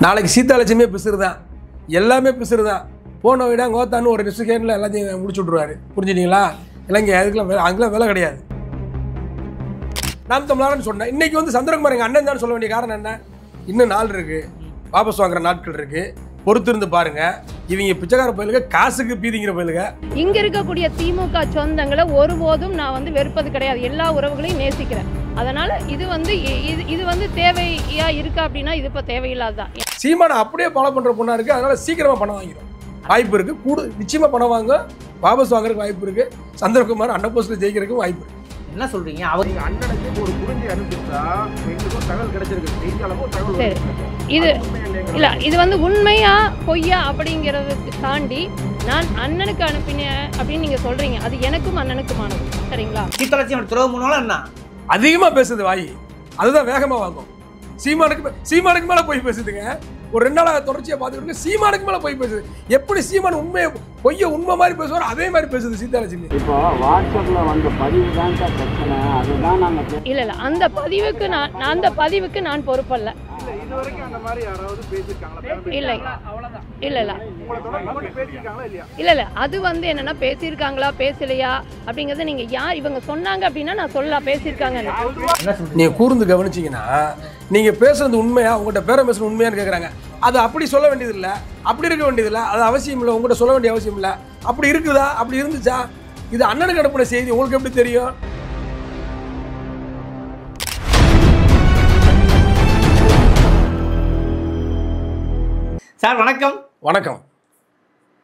நாளைக்கு சீதாலட்சுமியே பிசுறுதான், எல்லாமே பிசுறுதான். போன விட கோத்தான்னு ஒரு செகண்டில் எல்லாத்தையும் முடிச்சு விட்ருவாரு. புரிஞ்சுட்டீங்களா? இல்லைங்க அதுக்கெல்லாம் அங்கெல்லாம் வேலை கிடையாது. நான் தமிழான்னு சொன்னேன். இன்னைக்கு வந்து சந்திரகுமார் எங்கள் அண்ணன் தான் சொல்ல வேண்டிய காரணம் என்ன? இன்னும் நாள் இருக்கு, வாபஸ் வாங்குற நாட்கள் இருக்கு, பொறுத்திருந்து பாருங்க. இவங்க பிச்சைக்கார பயிலுக, காசுக்கு பீதிங்கிற பயிலுக. இங்க இருக்கக்கூடிய திமுக சொந்தங்களை ஒருபோதும் நான் வந்து வெறுப்பது கிடையாது. எல்லா உறவுகளையும் நேசிக்கிறேன். அதனால இது வந்து தேவையா இருக்கா அப்படின்னா இது இப்போ தேவையில்லாதான். சீமானை அப்படியே ஃபாலோ பண்ற பொண்ணா இருக்கு. அதனால சீக்கிரமா பணம் வாங்கிடும் வாய்ப்பு இருக்கு. நிச்சயமா பணம் வாங்க, வாபஸ் வாங்குறதுக்கு வாய்ப்பு இருக்கு. சந்திரகுமார் அண்ணன் போஸ்ட்ல ஜெயிக்கிறதுக்கு வாய்ப்பு இருக்கு. என்ன சொல்றீங்க? அவர் அண்ணனுக்கு ஒரு குறிஞ்சி அனுப்பிச்சா எங்களுக்கும் தகவல் கிடைச்சிருக்கு, செய்தியாளரும் தகவல். இது வந்து உண்மையா பொய்யா அப்படிங்கிறதுக்கு தாண்டி நான் அண்ணனுக்கு அனுப்பினேன் அப்படின்னு நீங்க சொல்றீங்க. அது எனக்கும் அண்ணனுக்குமானது. சரிங்களா? சீதாலட்சுமி துறவு முன்னால என்ன அதிகமா பேசுது வாய், அதுதான் வேகமா வாங்கும். சீமானுக்கு மேல போய் பேசுதுங்க. ஒரு 2 நாளாக தொடர்ச்சியா பார்த்துக்கிட்டு சீமானுக்கு மேல போய் பேசுது. எப்படி சீமான் பொய்ய உண்மை மாதிரி பேசுவாரோ அதே மாதிரி பேசுது சீதாலட்சுமி. இப்போ வாட்ஸ்அப்ல வந்த பதிவு தான் பிரச்சனை. அதுதான் நாங்க இல்ல அந்த பதிவுக்கு நான் பொறுப்பல்ல. இதுவரைக்கும் அந்த மாதிரி யாராவது பேசிருக்காங்களா? இல்ல அது வந்து என்னன்னா பேசியிருக்காங்களா பேசலையா அப்படிங்கறத நீங்க யார் இவங்க சொன்னாங்க அப்படின்னா நான் சொல்லலாம் பேசியிருக்காங்க. நீங்க கூர்ந்து கவனிச்சீங்கன்னா நீங்க பேசுறது உண்மையா, உங்கள்கிட்ட பேர பேசுறது உண்மையான்னு கேட்குறாங்க. அது அப்படி சொல்ல வேண்டியது இல்லை, அப்படி இருக்க வேண்டியது இல்லை, அது அவசியம் இல்லை, உங்கள்கிட்ட சொல்ல வேண்டிய அவசியம் இல்லை. அப்படி இருக்குதா? அப்படி இருந்துச்சா? இது அண்ணனுக்கு அனுப்பின செய்தி, உங்களுக்கு எப்படி தெரியும்? சார் வணக்கம். வணக்கம்.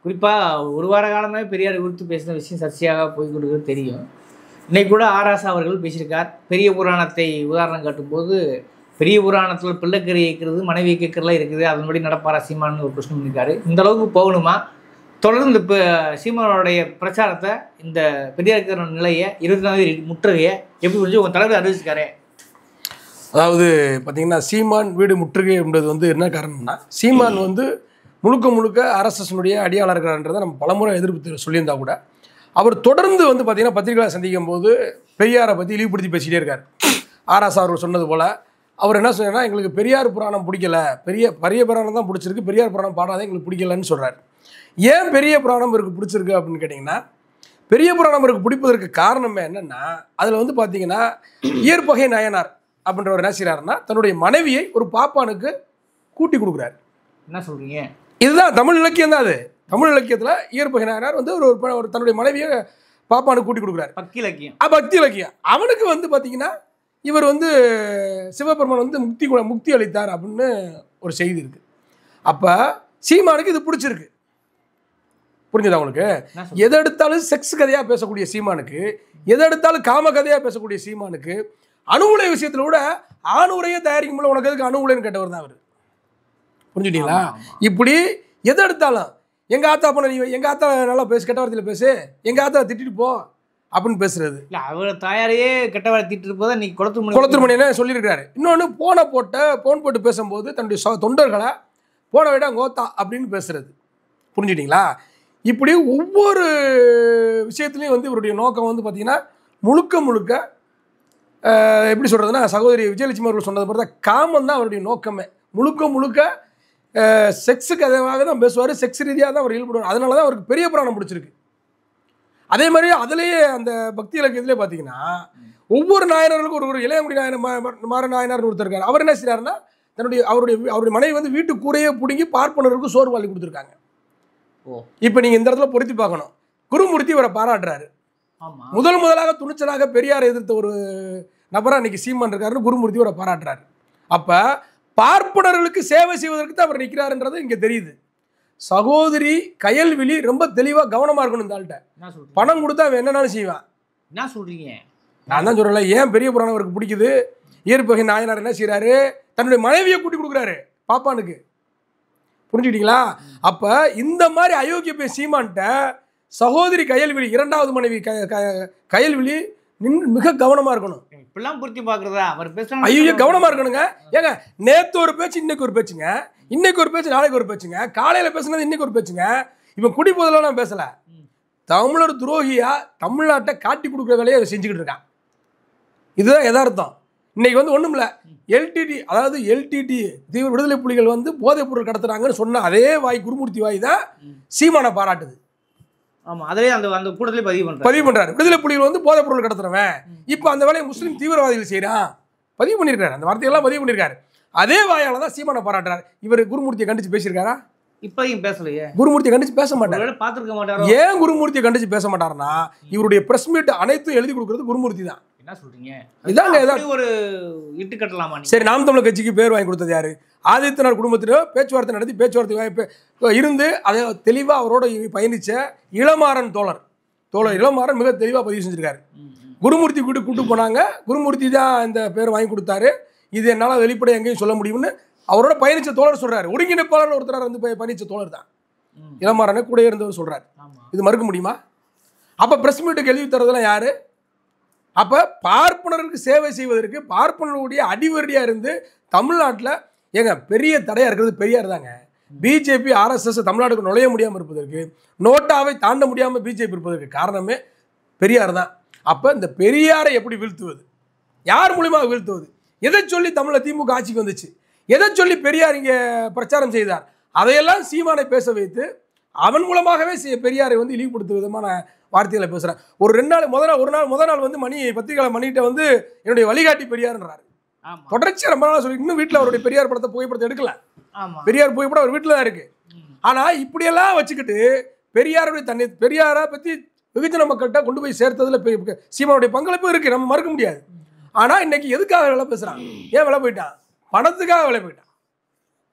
குறிப்பாக ஒரு வார காலமாக பெரியார் குறித்து பேசின விஷயம் சர்ச்சையாக போய் கொடுக்குறது தெரியும். இன்னைக்கு கூட ஆராசா அவர்கள் பேசியிருக்கார். பெரிய புராணத்தை உதாரணம் காட்டும்போது பெரிய புராணத்தில் பிள்ளைக்கறி கேட்கறது மனைவி கேட்கறதுலாம் இருக்குது, அதன்படி நடப்பாரா சீமான்னு ஒரு பிரச்சனை பண்ணியிருக்காரு. இந்த அளவுக்கு போகணுமா? தொடர்ந்து இப்போ சீமானோடைய பிரச்சாரத்தை இந்த பெரியார் நிலையை 24 முற்றுகையை எப்படி கொஞ்சம் உங்கள் தலைவர் அறிவிச்சிருக்காரு. அதாவது பார்த்தீங்கன்னா சீமான் வீடு முற்றுகை என்பது வந்து என்ன காரணம்னா, சீமான் வந்து முழுக்க ஆர்எஸ்எஸ்னுடைய அடியாளர் இருக்கிறான்றதை நம்ம பலமுறை எதிர்ப்பு சொல்லியிருந்தா கூட அவர் தொடர்ந்து வந்து பார்த்தீங்கன்னா பத்திரிகைகளை சந்திக்கும் போது பெரியாரை பற்றி இழிவுபடுத்தி பேசிகிட்டே இருக்கார். ஆராசா அவர்கள் சொன்னது போல் அவர் என்ன சொன்னார்னா, எங்களுக்கு பெரியார் புராணம் பிடிக்கல, பெரிய புராணம் தான் பிடிச்சிருக்கு, பெரியார் புராணம் பாடாதான் எங்களுக்கு பிடிக்கலன்னு சொல்கிறார். ஏன் பெரிய புராணம் இவருக்கு பிடிச்சிருக்கு அப்படின்னு கேட்டிங்கன்னா, பெரிய புராணம் இவருக்கு பிடிப்பதற்கு காரணமே என்னென்னா, அதில் வந்து பார்த்தீங்கன்னா இயற்பகை நாயனார் அப்படின்றவர் என்ன செய்கிறாருன்னா தன்னுடைய மனைவியை ஒரு பாப்பானுக்கு கூட்டி கொடுக்குறாரு. என்ன சொல்கிறீங்க? இதுதான் தமிழ் இலக்கியம் தான். அது தமிழ் இலக்கியத்தில் இயற்பகை நாயனார் வந்து ஒரு தன்னுடைய மனைவியை பாப்பானுக்கு கூட்டி கொடுக்குறாரு. பக்தி இலக்கியம். பக்தி இலக்கியம். அவனுக்கு வந்து பார்த்தீங்கன்னா இவர் வந்து சிவபெருமான் வந்து முக்தி அளித்தார் அப்படின்னு ஒரு செய்தி இருக்கு. அப்போ சீமானுக்கு இது பிடிச்சிருக்கு. புரிஞ்சுதா உங்களுக்கு? எதை எடுத்தாலும் செக்ஸ் கதையாக பேசக்கூடிய சீமானுக்கு, எதை எடுத்தாலும் காம கதையாக பேசக்கூடிய சீமானுக்கு, அணு உலை விஷயத்தில் கூட ஆண் உரையை தயாரிக்கும் போல உனக்கு எதுக்கு அணு உலைன்னு கேட்டவர் தான் அவர். புரிஞ்சுட்டீங்களா? இப்படி எதை எடுத்தாலும் எங்கள் ஆத்தா பண்ண நீ எங்கள் ஆத்தா நல்லா பேசு, கெட்ட வார்த்தையில் பேசு, எங்கள் ஆத்தா திட்டிட்டு போ அப்படின்னு பேசுறது. இல்லை அவர் தாயாரையே கெட்ட வார்த்தை திட்டிட்டு போதான் நீ குளத்துமணின்னு சொல்லியிருக்காரு. இன்னொன்று போன் போட்டு பேசும்போது தன்னுடைய தொண்டர்களை போன விட கோத்தா அப்படின்னு பேசுறது. புரிஞ்சுட்டிங்களா? இப்படி ஒவ்வொரு விஷயத்துலையும் வந்து இவருடைய நோக்கம் வந்து பார்த்தீங்கன்னா முழுக்க எப்படி சொல்கிறதுனா, சகோதரி விஜயலட்சுமி அவர்கள் சொன்னது மாதிரி தான் காமம் தான் அவருடைய நோக்கமே. முழுக்க செக்ஸுக்கு அதவாக தான் பேசுவார், செக்ஸ் ரீதியாக தான் அவர் ஈடுபடுவார். அதனால தான் அவருக்கு பெரிய புராணம் பிடிச்சிருக்கு. அதே மாதிரி அதுலேயே அந்த பக்தி இலக்கியத்திலே பார்த்தீங்கன்னா ஒவ்வொரு நாயனர்களுக்கும் ஒரு இளையமுடி மாற நாயனார்னு ஒருத்தர் இருக்கார். அவர் என்ன செய்கிறாருன்னா அவருடைய மனைவி வந்து வீட்டு கூரையே பிடுங்கி பார்ப்பனருக்கு சோறு வாங்கி கொடுத்துருக்காங்க. இப்போ நீங்கள் இந்த இடத்துல பொருத்தி பார்க்கணும். குருமூர்த்தி இவரை பாராட்டுறாரு. முதலாக துணிச்சலாக பெரியாரை எதிர்த்த ஒரு நபராக இன்னைக்கு சீமான் இருக்காருன்னு குருமூர்த்தி இவரை பாராட்டுறாரு. அப்போ பார்ப்பனர்களுக்கு சேவை செய்வதற்கு தான் அவர் நிற்கிறாருன்றது இங்கே தெரியுது. சகோதரி கயல்விழி ரொம்ப தெளிவாக கவனமாக இருக்கணும். இந்த ஆள்கிட்ட பணம் கொடுத்தா அவன் என்னன்னாலும் செய்வான். என்ன சொல்றீங்க? நான் தான் சொல்கிறேன், ஏன் பெரிய புராணம் அவருக்கு பிடிக்குது. இயற்பகை நாயனார் என்ன செய்கிறாரு, தன்னுடைய மனைவியை கூட்டி கொடுக்குறாரு பாப்பானுக்கு. புரிஞ்சுக்கிட்டீங்களா? அப்போ இந்த மாதிரி அயோக்கிய போய் சீமான்ட்ட சகோதரி கயல்விழி, 2வது மனைவி கயல்விழி மிக கவனமாக இருக்கணும். இப்பெல்லாம் புரிஞ்சு பார்க்குறதா அவர் பேசுகிறாங்க. ஐயோ கவனமாக இருக்கணுங்க. ஏங்க நேற்று ஒரு பேச்சு, இன்னைக்கு ஒரு பேச்சுங்க, இன்னைக்கு ஒரு பேச்சு, நாளைக்கு ஒரு பேச்சுங்க, காலையில் பேசுனது இன்னைக்கு ஒரு பேச்சுங்க. இவன் குடி போதெல்லாம் நான் பேசலை. தமிழர் துரோகியா தமிழ்நாட்டை காட்டி கொடுக்குற வேலையை செஞ்சுக்கிட்டு இருக்கான். இதுதான் யதார்த்தம். இன்னைக்கு வந்து ஒன்றும் இல்லை, எல்டிடி அதாவது எல்டிடி தீவிர விடுதலை புலிகள் வந்து போதைப் பொருள் கடத்துறாங்கன்னு சொன்ன அதே வாய் குருமூர்த்தி வாய் தான் சீமானை பாராட்டுது. ஆமா, அதிலே அந்த கூட்டத்திலே பதிவு பண்றாரு. விடுதலை புலிகள் வந்து போதைப் பொருள் கடத்துறவன், இப்போ அந்த வேலையை முஸ்லீம் தீவிரவாதிகள் செய்யறான் பதிவு பண்ணியிருக்காரு. அந்த வார்த்தையெல்லாம் பதிவு பண்ணியிருக்காரு. அதே வாயால தான் சீமானை பாராட்டுறாரு. இவர் குருமூர்த்தியை கண்டிச்சு பேசியிருக்காரா? இப்பயும் பேசலையே. குருமூர்த்தியை கண்டிச்சு பேச மாட்டாரு. பார்த்துருக்க மாட்டாரு. ஏன் குருமூர்த்தியை கண்டிச்சு பேச மாட்டாருன்னா, இவருடைய பிரஸ் மீட் அனைத்தும் எழுதி கொடுக்கறது குருமூர்த்தி தான். என்ன சொல்றீங்க? இதாங்க ஒரு இட்டு கட்டலாமா? சரி, நாம் தமிழர் கட்சிக்கு பேர் வாங்கி கொடுத்தது யாரு? ஆதித்யநாத் குடும்பத்தினர் பேச்சுவார்த்தை நடத்தி பேச்சுவார்த்தை இருந்து அதை தெளிவாக அவரோட பயணிச்ச இளமாறன் தோழர் இளமாறன் மிக தெளிவாக பதிவு செஞ்சிருக்காரு. குருமூர்த்தி கூட்டு போனாங்க. குருமூர்த்தி தான் இந்த பேர் வாங்கி கொடுத்தாரு. இது என்னால் வெளிப்படை எங்கேயும் சொல்ல முடியும்னு அவரோட பயணிச்ச தோழர் சொல்றாரு. ஒருங்கிணைப்பாளர் ஒருத்தர் வந்து பயணிச்ச தோழர் தான் இளமாறனை கூட இருந்தவர் சொல்றாரு. இது மறுக்க முடியுமா? அப்ப பிரஸ் மீட்டுக்கு எழுதி தரதெல்லாம் யாரு? அப்ப பார்ப்பனருக்கு சேவை செய்வதற்கு பார்ப்பனருடைய அடிவரடியா இருந்து தமிழ்நாட்டில் ஏங்க பெரிய தடையா இருக்கிறது பெரியார் தாங்க. பிஜேபி ஆர்எஸ்எஸ் தமிழ்நாட்டுக்கு நுழைய முடியாமல் இருப்பதற்கு, நோட்டாவை தாண்ட முடியாமல் பிஜேபி இருப்பதற்கு காரணமே பெரியார் தான். அப்போ இந்த பெரியாரை எப்படி வீழ்த்துவது? யார் மூலியமாக வீழ்த்துவது? எதை சொல்லி தமிழில் திமுக ஆட்சிக்கு வந்துச்சு? எதை சொல்லி பெரியார் இங்கே பிரச்சாரம் செய்தார்? அதையெல்லாம் சீமானை பேச வைத்து அவன் மூலமாகவே பெரியாரை வந்து இழிவுபடுத்தும் விதமான வார்த்தைகளை பேசுகிறேன். ஒரு 2 நாள் முத நாள் வந்து பத்திரிகையாளர் மணிகிட்ட வந்து என்னுடைய வழிகாட்டி பெரியார்ன்றாரு. தொடர்ச்சி ரொம்ப நாளாக சொல்லி இன்னும் வீட்டில் அவருடைய பெரியார் புகைப்படத்தை எடுக்கல. பெரியார் புகைப்படம் அவர் வீட்டில் தான் இருக்கு. ஆனால் இப்படியெல்லாம் வச்சுக்கிட்டு பெரியாரை பற்றி வெகுஜன மக்கள்கிட்ட கொண்டு போய் சேர்த்ததுல சீமானுடைய பங்களிப்பு இருக்கு, நம்ம மறுக்க முடியாது. ஆனால் இன்னைக்கு எதுக்காக விலை பேசுறான்? ஏன் விலை போயிட்டான்? பணத்துக்காக விலை போயிட்டான்.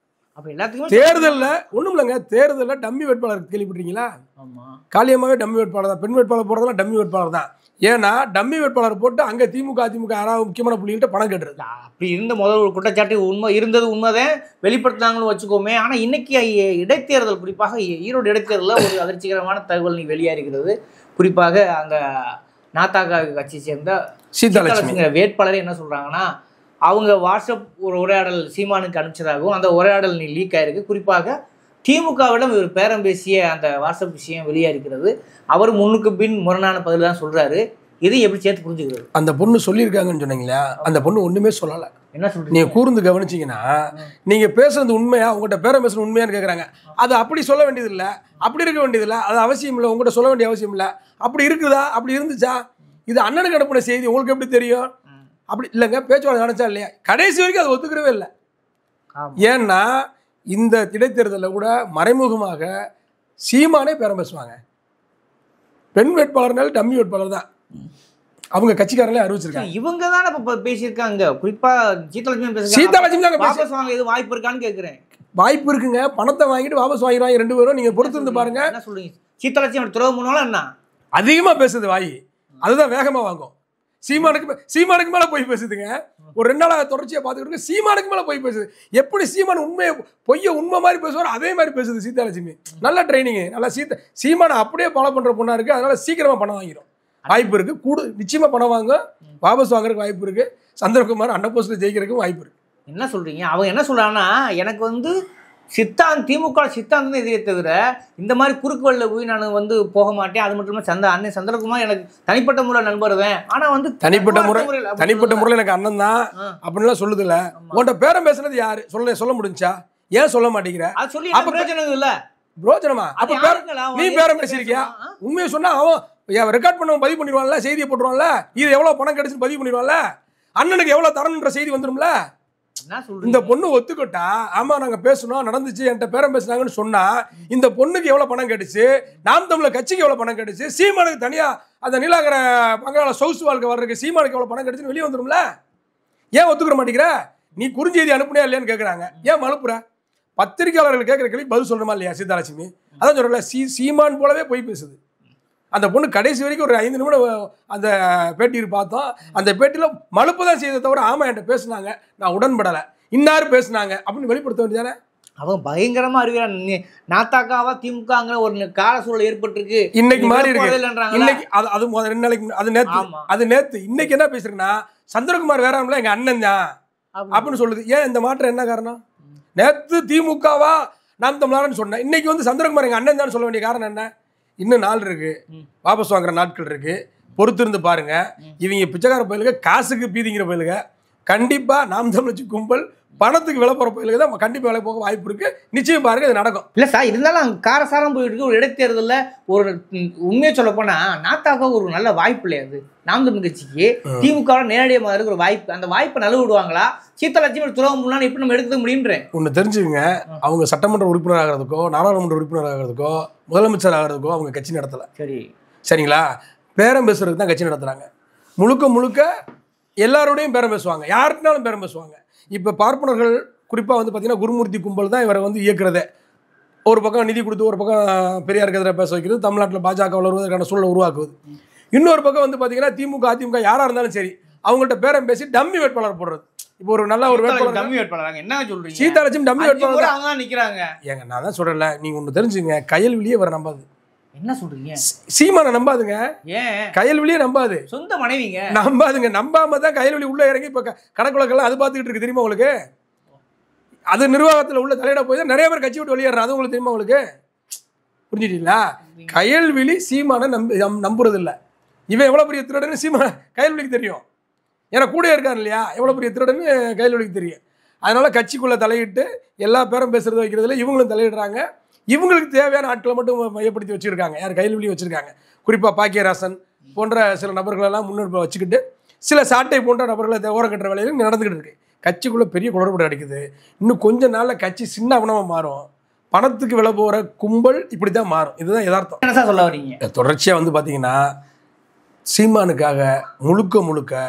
தேர்தலில் ஒன்றும் இல்லைங்க, தேர்தலில் டம்மி வேட்பாளர் கேள்விப்பட்டீங்களா? காலியமாகவே டம்மி வேட்பாளர் தான். பெண் வேட்பாளர் போடுறதுலாம் டம்மி வேட்பாளர் தான். ஏன்னா டம்மி வேட்பாளர் போட்டு அங்கே திமுக அதிமுக யாராவது முக்கியமான புள்ளிகிட்ட பணம் கேட்டுருது. அப்படி இருந்த முதல் ஒரு குற்றச்சாட்டு உண்மைதான் வெளிப்படுத்தினாங்கன்னு வச்சுக்கோமே. ஆனால் இன்னைக்கு இடைத்தேர்தல், குறிப்பாக ஈரோடு இடைத்தேர்தலில் ஒரு அதிர்ச்சிகரமான தகவல் நீ வெளியாகிறது. குறிப்பாக அந்த நாத்தாக்கா கட்சியை சேர்ந்த சீதாலட்சுமி வேட்பாளர் என்ன சொல்றாங்கன்னா, அவங்க வாட்ஸ்அப் ஒரு உரையாடல் சீமானுக்கு அனுப்பிச்சதாகவும் அந்த உரையாடல் நீ லீக் ஆயிருக்கு. குறிப்பாக திமுகவிடம் இவர் பேரம் பேசிய அந்த வாட்ஸ்அப் விஷயம் வெளியாகிறது. அவர் முன்னுக்கு பின் முரணான பதில் தான் சொல்றாரு. இது எப்படி சேர்த்து புரிஞ்சுக்கிறது? அந்த பொண்ணு சொல்லியிருக்காங்கன்னு சொன்னீங்களா? அந்த பொண்ணு ஒண்ணுமே சொல்லலை. என்ன சொல்றீங்க? நீங்க கூர்ந்து கவனிச்சீங்கன்னா, நீங்க பேசுறது உண்மையா, உங்கள்கிட்ட பேரம் பேசுறது உண்மையான்னு கேட்குறாங்க. அது அப்படி சொல்ல வேண்டியது இல்லை, அப்படி இருக்க வேண்டியது இல்லை, அது அவசியம் இல்லை, உங்கள்கிட்ட சொல்ல வேண்டிய அவசியம் இல்லை. அப்படி இருக்குதா? அப்படி இருந்துச்சா? இது அண்ணனுக்கு அனுப்பின செய்தி உங்களுக்கு எப்படி தெரியும்? அப்படி இல்லைங்க, பேச்சுவார்த்தை நடச்சா இல்லையா? கடைசி வரைக்கும் அது ஒத்துக்கிறவே இல்லை. ஏன்னா இந்த இடைத்தேர்தலில் கூட மறைமுகமாக சீமானே பேரம் பேசுவாங்க. பெண் வேட்பாளர்கள் டம்மி வேட்பாளர் தான் அவங்க கட்சிக்காரங்களே அறிவிச்சிருக்காங்க. இவங்க தானே இப்போ பேசியிருக்காங்க. குறிப்பா சீதாலட்சுமி வாபஸ் வாங்க எது வாய்ப்பு இருக்கான்னு கேட்குறேன். வாய்ப்பு இருக்குங்க. பணத்தை வாங்கிட்டு வாபஸ் வாங்கிடுவாங்க 2 பேரும். நீங்க பொறுத்து இருந்து பாருங்க. என்ன சொல்றீங்க? சீதாலட்சுமி துரோகம் பண்ணாலும் என்ன அதிகமா பேசுது வாய், அதுதான் வேகமா வாங்கும். சீமானுக்கு மேல போய் பேசுதுங்க. ஒரு 2 நாளாக தொடர்ச்சியா பார்த்துக்கிட்டு சீமானுக்கு மேல போய் பேசுது. எப்படி சீமான் உண்மை மாதிரி பேசுவார் அதே மாதிரி பேசுது சீதாலட்சுமி. நல்ல ட்ரைனிங், நல்லா சீமானை அப்படியே ஃபாலோ பண்ற பொண்ணா இருக்கு. அதனால சீக்கிரமா பணம் வாங்கிடும். வாய்ப்பு இருக்கு, நிச்சயமா பணம் வாங்க, வாபஸ் வாங்குறதுக்கு வாய்ப்பு இருக்கு. சந்திரகுமார் அன்னபோஸ்ட்ல ஜெயிக்கிறதுக்கும் வாய்ப்பு இருக்கு. என்ன சொல்றீங்க? அவங்க என்ன சொல்றாங்கன்னா, எனக்கு வந்து திமுக சித்தாந்தம் எதிரே தவிர இந்த மாதிரி குறுக்கு வழியில் போய் நான் வந்து போக மாட்டேன். அது மட்டும் இல்லாமல் அண்ணன் சந்திரகுமார் எனக்கு தனிப்பட்ட முறை நண்பர் தான். ஆனா வந்து தனிப்பட்ட முறையில் எனக்கு அண்ணன் தான் அப்படின்லாம் சொல்லுது இல்ல. உன்கிட்ட பேரம் பேசுனது யாரு? சொல்ல முடிஞ்சா? ஏன் சொல்ல மாட்டேங்கிற? அது சொல்லி பிரயோஜனம் இல்ல. பிரோஜனமா? அப்ப நீ பேரம் பேசியிருக்கியா? உண்மையை சொன்னா அவன் ரெக்கார்ட் பண்ணவன் பதிவு பண்ணிடுவான்ல, செய்தியை போட்டுருவான்ல, இது எவ்வளவு பணம் கிடைச்சுன்னு பதிவு பண்ணிடுவான்ல, அண்ணனுக்கு எவ்வளவு தரணுன்ற செய்தி வந்துடும்ல. இந்த பொண்ணு ஒத்துக்கிட்டா, ஆமா நாங்க பேசணும், நடந்துச்சு, என்கிட்ட பேரம் பேசினாங்கன்னு சொன்னா, இந்த பொண்ணுக்கு எவ்வளவு பணம் கிடைச்சு, நாம் தமிழர் கட்சிக்கு எவ்வளவு பணம் கிடைச்சு, சீமானுக்கு தனியா அந்த நீலாங்கர பங்காள சவுஸ் வாழ்க்கை வர்றதுக்கு சீமானுக்கு எவ்வளவு பணம் கிடைச்சுன்னு வெளியே வந்துடும்ல. ஏன் ஒத்துக்கிற மாட்டேங்கிற? நீ குறுஞ்செய்தி அனுப்புனியா இல்லையான்னு கேட்கறாங்க. ஏன் அனுப்புற? பத்திரிகையாளர்கள் கேட்கிற கேள்வி பதில் சொல்லணுமா இல்லையா? சீதாலட்சுமி அதான் சொல்றல, சீமான் போலவே போய் பேசுது அந்த பொண்ணு. கடைசி வரைக்கும் ஒரு 5 நிமிடம் அந்த பேட்டியில் பார்த்தோம். அந்த பேட்டியில் மலுப்பு தான் செய்ததை தவிர ஆமா என்கிட்ட பேசுனாங்க, நான் உடன்படலை, இன்னாரு பேசுனாங்க அப்படின்னு வெளிப்படுத்த வேண்டியதானே? அவன் பயங்கரமா அறிவிறான். நாத்தாக்காவா திமுகங்கிற ஒரு கால சூழல் ஏற்பட்டிருக்கு. இன்னைக்கு மாறி இருக்கு. இன்னைக்கு அது 2 நாளைக்கு அது நேத்து. இன்னைக்கு என்ன பேசுறேன்னா, சந்திரகுமார் வேறாம்ல எங்க அண்ணன் தான் அப்படின்னு சொல்லுது. ஏன் இந்த மாற்றம் என்ன காரணம்? நேத்து திமுகவா நாம் தமிழர்னு சொன்னேன், இன்னைக்கு வந்து சந்திரகுமார் எங்க அண்ணன் தான் சொல்ல வேண்டிய காரணம் என்ன? இன்னும் நாள் இருக்கு, வாபஸ் வாங்குற நாட்கள் இருக்கு, பொறுத்து இருந்து பாருங்க. இவங்க பிச்சைக்கார பயிலுங்க, காசுக்கு பீதிங்கிற பயிலுங்க, கண்டிப்பாக நாம் தமிழ் கும்பல் பணத்துக்கு விலை போகிற பயிலுக்கு தான் கண்டிப்பாக விலை போக வாய்ப்பு இருக்குது. நிச்சயம் பாருங்க இது நடக்கும். இல்லை சார், இருந்தாலும் காரசாரம் போயிட்டு இருக்கு. ஒரு இடைத்தேர்தலில் ஒரு உண்மையை சொல்ல போனால் நாத்தாக ஒரு நல்ல வாய்ப்பு இல்லையா அது நாம் தமிழ் கட்சிக்கு? திமுகவோட நேரடியாக இருக்கிற வாய்ப்பு, அந்த வாய்ப்பை நழுவ விடுவாங்களா? சீதாலட்சுமி துரோகம் முன்னாடி எப்படி நம்ம எடுக்க முடியுன்றேன். ஒன்று தெரிஞ்சுங்க, அவங்க சட்டமன்ற உறுப்பினர் ஆகிறதுக்கோ நாடாளுமன்ற உறுப்பினர் ஆகிறதுக்கோ முதலமைச்சர் ஆகிறதுக்கோ அவங்க கட்சி நடத்தலை. சரிங்களா? பேரம் பேசுறதுக்கு தான் கட்சி நடத்துகிறாங்க. முழுக்க முழுக்க எல்லாரோடையும் பேரம் பேசுவாங்க, யாருக்குனாலும் பேரம் பேசுவாங்க. இப்போ பார்ப்பனர்கள் குறிப்பாக வந்து பார்த்தீங்கன்னா குருமூர்த்தி கும்பல் தான் இவரை வந்து இயக்குறதே. ஒரு பக்கம் நிதி கொடுத்து ஒரு பக்கம் பெரியாருக்கு எதிராக பேச வைக்கிறது, தமிழ்நாட்டில் பாஜக வளர்வதற்கான சூழலை உருவாக்குவது. இன்னொரு பக்கம் வந்து பார்த்தீங்கன்னா திமுக அதிமுக யாராக இருந்தாலும் சரி அவங்கள்ட்ட பேரம் பேசி டம்மி வேட்பாளர் போடுறது. இப்போ ஒரு நல்ல ஒரு வேட்பாளர் டம்மி வேட்பாளர் என்ன சொல்றீங்க? சீதாலட்சுமி டம்மி வேட்பாளர் அவங்க தான் நிற்கிறாங்க. ஏங்க நான் தான் சொல்கிறேன்ல, நீங்கள் ஒன்று தெரிஞ்சுங்க, கயல்விழியே வர நம்பாது. என்ன சொல்றீங்க? சீமானை நம்பாதுங்க. ஏன்? கயல்விழியே நம்பாது. சொந்த மனைவிங்க நம்பாதுங்க. நம்பாம தான் கயல்விழி உள்ள இறங்கி இப்போ கணக்குலக்கெல்லாம் அது பார்த்துக்கிட்டு இருக்கு. தெரியுமா உங்களுக்கு? அது நிர்வாகத்தில் உள்ள தலையிட போய் தான் நிறைய பேர் கட்சி விட்டு வெளியேறாங்க. அது உங்களுக்கு தெரியுமா? உங்களுக்கு புரிஞ்சுட்டீங்களா? கயல்விழி சீமானை நம்புறது இல்லை. இவன் எவ்வளோ பெரிய திருடன்னு சீமான கயல்விழிக்கு தெரியும். ஏன்னா கூட இருக்காரு இல்லையா, எவ்வளோ பெரிய திருடன்னு கயல்விழிக்கு தெரியும். அதனால கட்சிக்குள்ளே தலையிட்டு எல்லா பேரும் பேசுறது வைக்கிறதுல இவங்களும் தலையிடுறாங்க. இவங்களுக்கு தேவையான ஆட்களை மட்டும் மையப்படுத்தி வச்சுருக்காங்க. யார்? கையில் வச்சுருக்காங்க. குறிப்பாக பாக்கியராசன் போன்ற சில நபர்களெல்லாம் முன்னெடுப்பு வச்சுக்கிட்டு சில சாட்டை போன்ற நபர்களை ஓரம் கட்டுற வேலையில் நடந்துக்கிட்டு இருக்கு. கட்சிக்குள்ளே பெரிய குளறுபடி அடிக்குது. இன்னும் கொஞ்ச நாளில் கட்சி சின்ன அவனமாக மாறும். பணத்துக்கு விலை போகிற கும்பல் இப்படி தான் மாறும். இதுதான் யதார்த்தம். என்ன சொல்ல வரீங்க? தொடர்ச்சியாக வந்து பார்த்தீங்கன்னா சீமானுக்காக முழுக்க முழுக்க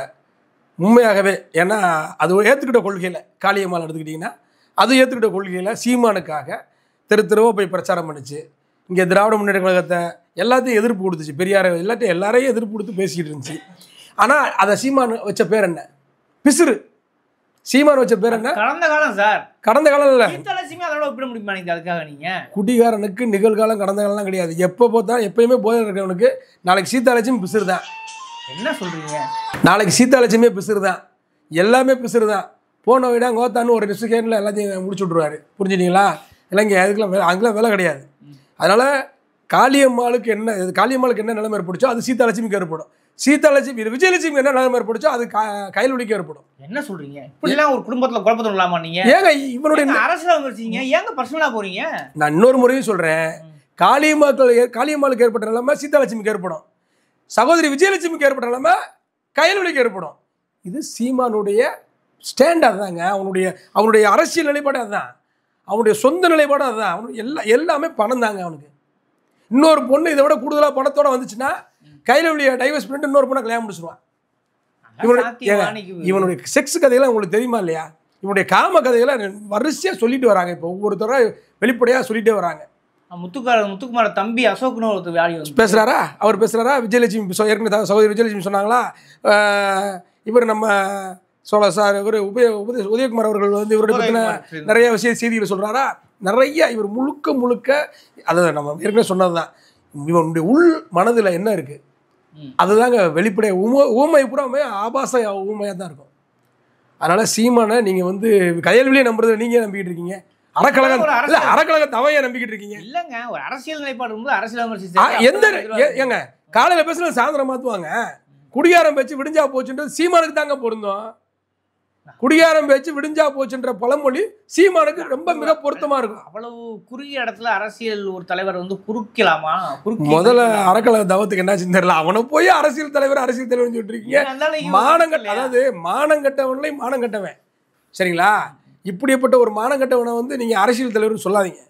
உண்மையாகவே, ஏன்னா அது ஏற்றுக்கிட்ட கொள்கையில் காளியம்மாள் எடுத்துக்கிட்டிங்கன்னா அது ஏற்றுக்கிட்ட கொள்கையில் சீமானுக்காக தெரு தெருவாக போய் பிரச்சாரம் பண்ணிச்சு. இங்கே திராவிட முன்னேற்ற கழகத்தை எல்லாத்தையும் எதிர்ப்பு கொடுத்துச்சு. பெரியார் எல்லாரையும் எதிர்ப்பு கொடுத்து பேசிக்கிட்டு இருந்துச்சு. ஆனால் அதை சீமான் வச்ச பேர் என்ன? பிசுறு. சீமான் வச்ச பேர் என்ன? கடந்த காலம் சார். கடந்த காலம் இல்லை. அதோட ஒப்பிட முடியுமா நீங்க? அதுக்காக நீங்க குடிகாரனுக்கு நிகழ்காலம் கடந்த காலம்லாம் கிடையாது. எப்போ பார்த்தா எப்பயுமே போதை இருக்கிறவனுக்கு நாளைக்கு சீதாலட்சுமி பிசுறு தான். என்ன சொல்றீங்க? நாளைக்கு சீதாலட்சுமியே பிசுறு தான். எல்லாமே பிசுறு தான். போன விட கோத்தான்னு ஒரு செகண்டில் எல்லாத்தையும் முடிச்சு விட்ருவாரு. புரிஞ்சுட்டீங்களா? இல்லைங்க அதுக்கெல்லாம் அங்கெல்லாம் வேலை கிடையாது. அதனால் காளியம்மாளுக்கு என்ன நிலைமை ஏற்படுச்சோ அது சீதாலட்சுமிக்கு ஏற்படும். சீதாலட்சுமி விஜயலட்சுமி என்ன நிலைமை ஏற்படுச்சோ அது கயல்விழிக்கு ஏற்படும். என்ன சொல்றீங்க? இப்படிலாம் ஒரு குடும்பத்தில் குழப்பத்தில் இல்லாமா நீங்க? ஏங்க இவனுடைய அரசியல் வந்துருச்சீங்க, ஏங்க பர்சனலா போறீங்க? நான் இன்னொரு முறையும் சொல்கிறேன், காளியம்மாளுக்கு ஏற்பட்ட நிலைமை சீதாலட்சுமிக்கு ஏற்படும். சகோதரி விஜயலட்சுமிக்கு ஏற்பட்ட நிலைமை கயல்விழிக்கு ஏற்படும். இது சீமானுடைய ஸ்டாண்ட். அதுதாங்க அவனுடைய அரசியல் நிலைப்பாடு. அதுதான் அவனுடைய சொந்த நிலைப்பாடு. அதுதான் அவனுக்கு எல்லாமே பணம் தாங்க. அவனுக்கு இன்னொரு பொண்ணு இதை விட கூடுதலாக பணத்தோட வந்துச்சுன்னா கையில டைவர்ஸ் பண்ணிட்டு இன்னொரு பொண்ணை கல்யாணம் முடிச்சிருவான். இவனுடைய செக்ஸ் கதையெல்லாம் உங்களுக்கு தெரியுமா இல்லையா? இவனுடைய காம கதையெல்லாம் வரிசையாக சொல்லிட்டு வராங்க. இப்போ ஒவ்வொருத்தரும் வெளிப்படையாக சொல்லிட்டே வராங்க. முத்துக்குமார தம்பி அசோக்னு ஒருத்தர் பேசுகிறாரா? அவர் பேசுகிறாரா? விஜயலட்சுமி ஏற்கனவே சகோதரி விஜயலட்சுமி சொன்னாங்களா? இவர் நம்ம சார் இவர் உதயகுமார் அவர்கள் வந்து இவருடைய பற்றின நிறைய செய்திகளை சொல்கிறாரா? நிறைய. இவர் முழுக்க அதை நம்ம ஏற்கனவே சொன்னது தான். இவனுடைய உள் மனதில் என்ன இருக்குது அதுதாங்க வெளிப்படையாக ஊமை பூராமே ஆபாச ஊமையாக தான் இருக்கும். அதனால் சீமானை நீங்கள் வந்து கயல்விழியை நம்புறதை நீங்கள் நம்பிக்கிட்டு இருக்கீங்க. அறக்கழக தவையை நம்பிக்கிட்டு இருக்கீங்க. இல்லைங்க, ஒரு அரசியல் நிலைப்பாடு அரசியல் எந்த ஏங்க காலையில் பேசுனா சாயந்தரம் மாற்றுவாங்க. குடிகாரம் பேச்சு விடிஞ்சா போச்சுன்றது சீமானுக்கு தாங்க பொருந்தும். குடிகாரம் பேச்சு விடிஞ்சா போச்சுன்ற பழமொழி சீமானுக்கு ரொம்ப மிக பொருத்தமா இருக்கும். அவ்வளவு குறுகிய இடத்துல அரசியல் ஒரு தலைவர் வந்து குறுக்கலாமா? முதல்ல அறக்கழக தவத்துக்கு என்ன தெரியல. அவனை போய் அரசியல் தலைவர் சொல்லிட்டு இருக்கீங்க. அதாவது மானங்கட்டவன்ல மானங்கட்டவன். சரிங்களா? இப்படிப்பட்ட ஒரு மானங்கட்டவனை வந்து நீங்க அரசியல் தலைவர் சொல்லாதீங்க.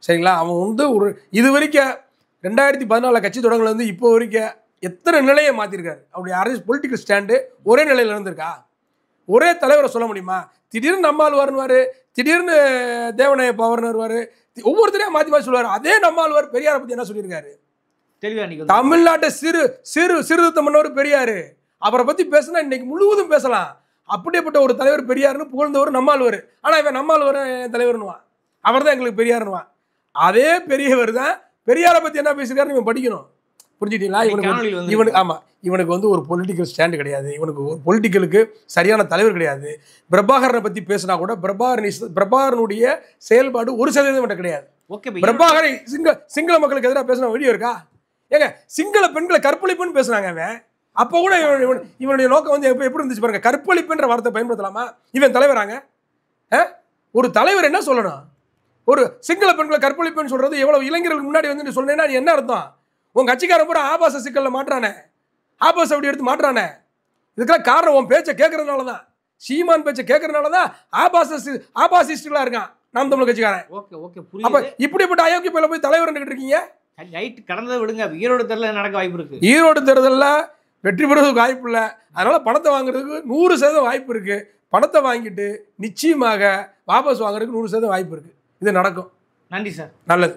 சரிங்களா? அவன் வந்து ஒரு இது வரைக்கும் 2014 கட்சி தொடங்கல இருந்து இப்போ வரைக்கும் எத்தனை நிலையை மாத்திருக்காரு. அவருடைய அரசியல் பொலிட்டிக்கல் ஸ்டாண்டு ஒரே நிலையில இருந்திருக்கா? ஒரே தலைவரை சொல்ல முடியுமா? திடீர்னு நம்மாழ்வார்னுவார், திடீர்னு தேவநாய பவர்னு வருவார், ஒவ்வொருத்தரையும் மாற்றி மாற்றி சொல்லுவார். அதே நம்மாழ்வார் பெரியாரை பற்றி என்ன சொல்லியிருக்காரு? தமிழ்நாட்டை சீர்திருத்தம் பண்ணவர் பெரியார். அவரை பற்றி பேசினா இன்னைக்கு முழுவதும் பேசலாம். அப்படிப்பட்ட ஒரு தலைவர் பெரியாருன்னு புகழ்ந்தவர் நம்மாழ்வார். ஆனால் இவன் நம்மாழ்வார் தலைவர்னுவான். அவர் தான் எங்களுக்கு பெரியாருன்னுவான். அதே பெரியவர் தான் பெரியாரை பற்றி என்ன பேசியிருக்காருன்னு இவன் படிக்கணும். புரிஞ்சுட்டீங்களா? இவனுக்கு வந்து ஒரு பொலிட்டிக்கல் ஸ்டாண்டு கிடையாது. இவனுக்கு ஒரு பொலிட்டிக்கலுக்கு சரியான தலைவர் கிடையாது. பிரபாகரனை பற்றி பேசினா கூட பிரபாகரனுடைய செயல்பாடு 1% கிடையாது. பிரபாகரை சிங்கள மக்களுக்கு எதிராக பேசின வீடியோ இருக்கா? ஏங்க சிங்கள பெண்களை கற்பழிப்புன்னு பேசுனாங்க. அவன் அப்போ கூட இவனுடைய நோக்கம் வந்து எப்படி இருந்துச்சு பாருங்க. கற்பழிப்புன்ற வார்த்தை பயன்படுத்தலாமா? இவன் தலைவராங்க. ஒரு தலைவர் என்ன சொல்லணும்? ஒரு சிங்கள பெண்களை கற்பழிப்புன்னு சொல்றது எவ்வளவு இளைஞர்களுக்கு முன்னாடி வந்து சொன்னேன்னா நீ என்ன அர்த்தம்? உன் கட்சிக்காரன் பூரா ஆபாச சிக்கல்ல மாட்டுறானே, ஆபாச அப்படி எடுத்து மாட்டுறானே. இதுக்கெல்லாம் காரணம் உன் பேச்சை கேட்கறதுனால தான், சீமான் பேச்சை கேட்கறதுனால தான் ஆபாசிஸ்டுகளா இருக்கான் நாம் தமிழ் கட்சிக்காரன். ஓகே ஓகே அப்ப புரியுது. இப்படிப்பட்ட அயோக்கிய பையில போய் தலைவர் இருக்கீங்க. ரைட், கடந்ததை விடுங்க. ஈரோடு தேர்தலில் நடக்க வாய்ப்பு இருக்கு. ஈரோடு தேர்தலில் வெற்றி பெறுவதற்கு வாய்ப்பு இல்லை. அதனால பணத்தை வாங்குறதுக்கு 100% வாய்ப்பு இருக்கு. பணத்தை வாங்கிட்டு நிச்சயமாக வாபஸ் வாங்குறதுக்கு 100% வாய்ப்பு இருக்கு. இது நடக்கும். நன்றி சார். நல்லது.